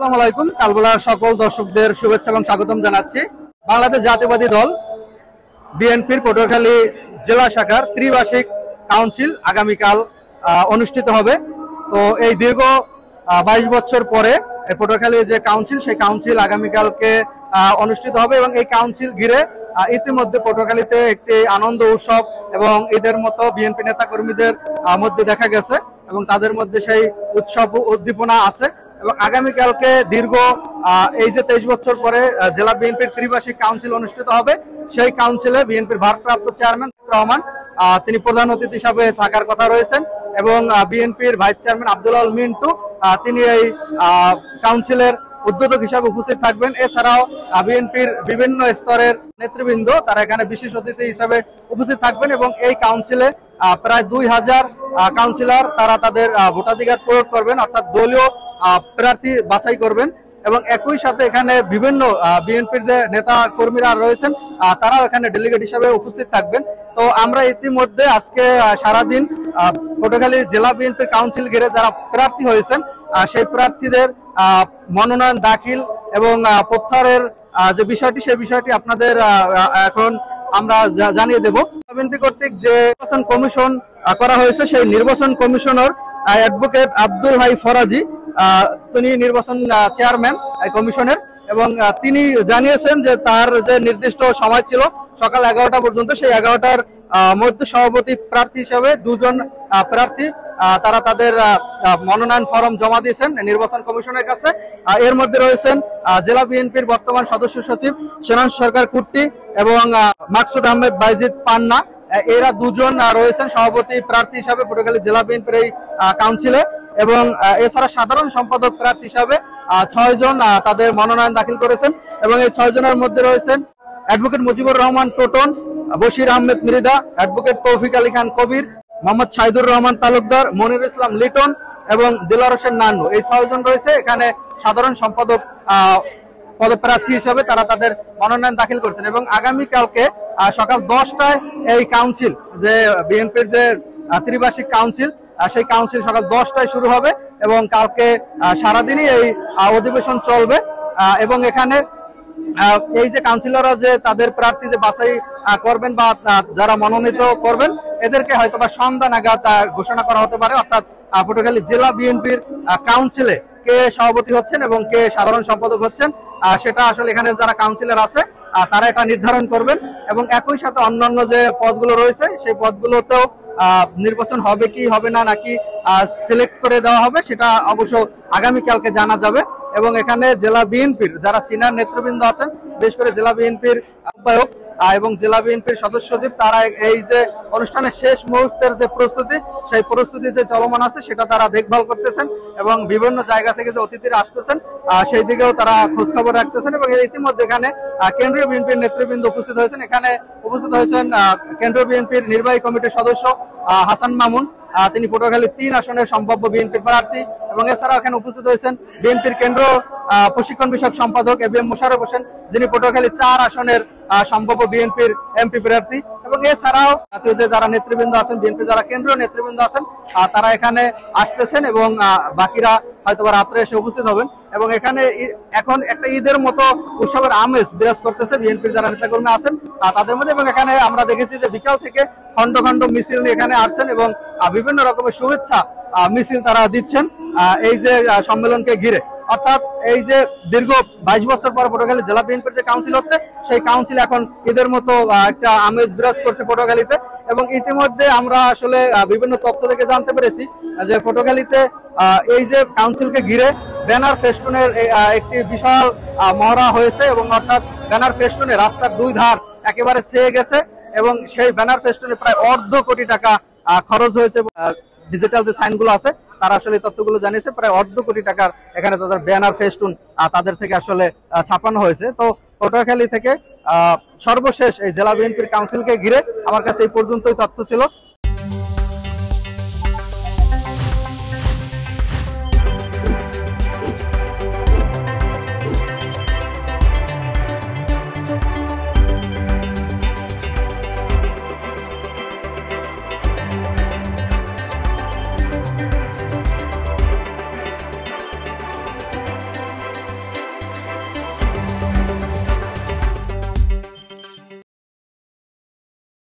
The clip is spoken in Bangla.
আসসালামু আলাইকুম। কালবেলার সকল দর্শকদের শুভেচ্ছা এবং স্বাগতম জানাচ্ছি। বাংলাদেশ জাতীয়বাদী দল বিএনপির পটুয়াখালী জেলা শাখার ত্রিবার্ষিক কাউন্সিল আগামীকাল অনুষ্ঠিত হবে। তো এই দীর্ঘ 22 বছর পরে পটুয়াখালী যে কাউন্সিল, সেই কাউন্সিল আগামীকালকে অনুষ্ঠিত হবে এবং এই কাউন্সিল ঘিরে ইতিমধ্যে পটুয়াখালীতে একটি আনন্দ উৎসব এবং ঈদের মতো বিএনপি নেতা কর্মীদের মধ্যে দেখা গেছে এবং তাদের মধ্যে সেই উৎসব উদ্দীপনা আছে। এবং আগামীকালকে দীর্ঘ এই যে 23 বছর পরে জেলা বিএনপির ত্রিবার্ষিক কাউন্সিল অনুষ্ঠিত হবে, সেই কাউন্সিলে বিএনপির ভারপ্রাপ্ত চেয়ারম্যান রহমান তিনি প্রধান অতিথি হিসাবে থাকার কথা রয়েছেন এবং বিএনপির ভাইস চেয়ারম্যান আব্দুল আল মিন্টু তিনি এই কাউন্সিলের উদ্বোধক হিসাবে উপস্থিত থাকবেন। এছাড়াও বিএনপির বিভিন্ন স্তরের নেতৃবৃন্দ তারা এখানে বিশেষ অতিথি হিসাবে উপস্থিত থাকবেন এবং এই কাউন্সিলে প্রায় 2000 কাউন্সিলর তারা তাদের ভোটাধিকার প্রয়োগ করবেন, অর্থাৎ দলীয় প্রার্থী বাছাই করবেন এবং একই সাথে এখানে বিভিন্ন বিএনপির যে নেতা কর্মীরা রয়েছেন তারাও এখানে ডেলিগেট হিসাবে উপস্থিত থাকবেন। তো আমরা ইতিমধ্যে আজকে সারাদিন পটুয়াখালী জেলা বিএনপির কাউন্সিল ঘিরে যারা প্রার্থী হয়েছেন সেই প্রার্থীদের মনোনয়ন দাখিল এবং প্রত্যাহারের যে বিষয়টি, সেই বিষয়টি আপনাদের এখন আমরা জানিয়ে দেব। বিএনপি কর্তৃক যে নির্বাচন কমিশন করা হয়েছে, সেই নির্বাচন কমিশনার অ্যাডভোকেট আব্দুল হাই ফরাজি তিনি নির্বাচন চেয়ারম্যান কমিশনের এবং তিনি জানিয়েছেন যে তার যে নির্দিষ্ট সময় ছিল সকাল 11টা পর্যন্ত, সেই 11টার মধ্যে সভাপতি প্রার্থী হিসেবে 2 জন প্রার্থী তারা তাদের মনোনয়ন ফরম জমা দিয়েছেন নির্বাচন কমিশনের কাছে। এর মধ্যে রয়েছেন জেলা বিএনপির বর্তমান সদস্য সচিব সেনান সরকার কুট্টি এবং মাকসুদ আহমেদ বাইজিদ পান্না, এরা 2 জন রয়েছেন সভাপতি প্রার্থী হিসাবে পটুয়াখালী জেলা বিএনপির এই কাউন্সিলে এবং এছাড়া সাধারণ সম্পাদক প্রার্থী হিসাবে 6 জন তাদের মনোনয়ন দাখিল করেছেন এবং এই 6 জনের মধ্যে রয়েছেন অ্যাডভোকেট মুজিবুর রহমান টোটন, বশির আহমেদ মৃদা, অ্যাডভোকেট তৌফিক আলী খান কবির, মোহাম্মদ সাইদুর রহমান তালুকদার, মনির ইসলাম লিটন এবং দিলওয়ার হোসেন নান্নু। এই 6 জন রয়েছে এখানে সাধারণ সম্পাদক পদপ্রার্থী হিসেবে তারা তাদের মনোনয়ন দাখিল করছেন এবং আগামীকালকে সকাল 10টায় এই কাউন্সিল, যে বিএনপির যে ত্রিবার্ষিক কাউন্সিল, সেই কাউন্সিল সকাল 10টায় শুরু হবে এবং কালকে সারাদিনই এই অধিবেশন চলবে এবং এখানে এই যে কাউন্সিলররা যে তাদের প্রার্থী যে বাছাই করবেন বা যারা মনোনীত করবেন, এদেরকে হয়তোবা সন্ধ্যা নাগাদ ঘোষণা করা হতে পারে, অর্থাৎ পটুয়াখালী জেলা বিএনপির কাউন্সিলে কে সভাপতি হচ্ছেন এবং কে সাধারণ সম্পাদক হচ্ছেন সেটা আসলে এখানে যারা কাউন্সিলর আছে তারা এটা নির্ধারণ করবেন এবং একই সাথে অন্যান্য যে পদগুলো রয়েছে সেই পদগুলোতেও নির্বাচন হবে কি হবে না, নাকি সিলেক্ট করে দেওয়া হবে, সেটা অবশ্য আগামীকালকে জানা যাবে। এবং এখানে জেলা বিএনপির যারা সিনিয়র নেতৃবৃন্দ আছেন, বিশেষ করে জেলা বিএনপির আহ্বায়ক এবং জেলা বিএনপির সদস্য সচিব, তারা এই যে অনুষ্ঠানের শেষ মুহূর্তের যে প্রস্তুতি, সেই প্রস্তুতি যে চলমান আছে সেটা তারা দেখভাল করতেছেন এবং বিভিন্ন জায়গা থেকে যে অতিথিরা আসতেছেন সেই দিকেও তারা খোঁজ খবর রাখতেছেন এবং ইতিমধ্যে এখানে কেন্দ্রীয় বিএনপির নেতৃবৃন্দ উপস্থিত হয়েছেন। এখানে উপস্থিত হয়েছেন কেন্দ্রীয় বিএনপির নির্বাহী কমিটির সদস্য হাসান মামুন, তিনি পটুয়াখালী 3 আসনের সম্ভাব্য বিএনপির প্রার্থী এবং এছাড়াও এখানে উপস্থিত হয়েছেন বিএনপির কেন্দ্র প্রশিক্ষণ বিষয়ক সম্পাদক এবিএম মোশাররফ হোসেন, যিনি পটুয়াখালী 4 আসনের সম্ভাব্য বিএনপির এমপি প্রার্থী এবং এছাড়াও জাতীয় যে যারা নেতৃবৃন্দ আছেন, বিএনপি যারা কেন্দ্রীয় নেতৃবৃন্দ আছেন তারা এখানে আসতেছেন এবং বাকিরা হয়তোবা রাত্রে এসে উপস্থিত হবেন এবং এখানে এখন একটা ঈদের মতো উৎসবের আমেজ বিরাজ করতেছে বিএনপির যারা নেতাকর্মী আছেন তাদের মধ্যে। এবং এখানে আমরা দেখেছি যে বিকাল থেকে খন্ড খন্ড মিছিল নিয়ে এখানে আসছেন এবং বিভিন্ন রকমের শুভেচ্ছা মিছিল তারা দিচ্ছেন এই যে সম্মেলনকে ঘিরে। অর্থাৎ এই যে দীর্ঘ 22 বছর পর পটুয়াখালী জেলা বিএনপির যে কাউন্সিল হচ্ছে, সেই কাউন্সিল এখন ঈদের মতো একটা আমেজ বিরাজ করছে পটুয়াখালীতে এবং ইতিমধ্যে আমরা আসলে বিভিন্ন তথ্য থেকে জানতে পেরেছি যে পটুয়াখালীতে এই যে কাউন্সিলকে ঘিরে ব্যানার ফেস্টুনের একটি বিশাল মহড়া হয়েছে এবং অর্থাৎ ব্যানার ফেস্টুনে রাস্তার 2 ধার একেবারে ছেয়ে গেছে এবং সেই ব্যানার ফেস্টুনে প্রায় 1.5 কোটি টাকা খরচ হয়েছে। ডিজিটাল যে সাইনগুলো আছে তারা আসলে তথ্যগুলো জানিয়েছে প্রায় 1.5 কোটি টাকার এখানে তাদের ব্যানার ফেস্টুন তাদের থেকে আসলে ছাপানো হয়েছে। তো পটুয়াখালী থেকে সর্বশেষ এই জেলা বিএনপির কাউন্সিলকে ঘিরে আমার কাছে এই পর্যন্তই তথ্য ছিল।